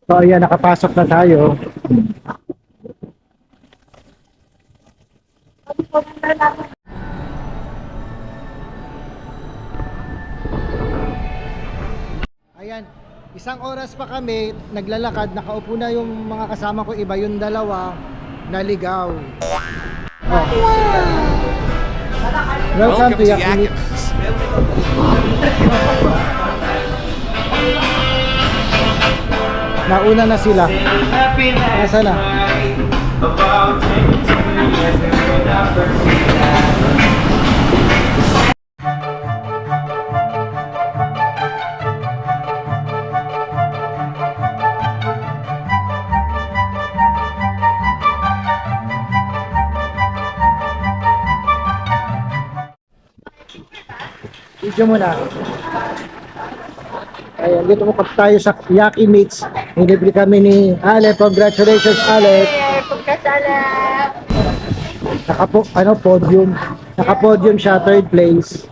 So ayan, nakapasok na tayo. Ayan, isang oras pa kami naglalakad, nakaupo na yung mga kasama ko iba, yung dalawa naligaw. Oh. Welcome to Yakiniks. Nauna na sila. Nasa na? Video mo na. Ayan, dito po tayo sa Yaki Meats. Hinibre kami ni Ale. Congratulations, Ale. Pagkasalam! Podium. Naka-podium siya, third place.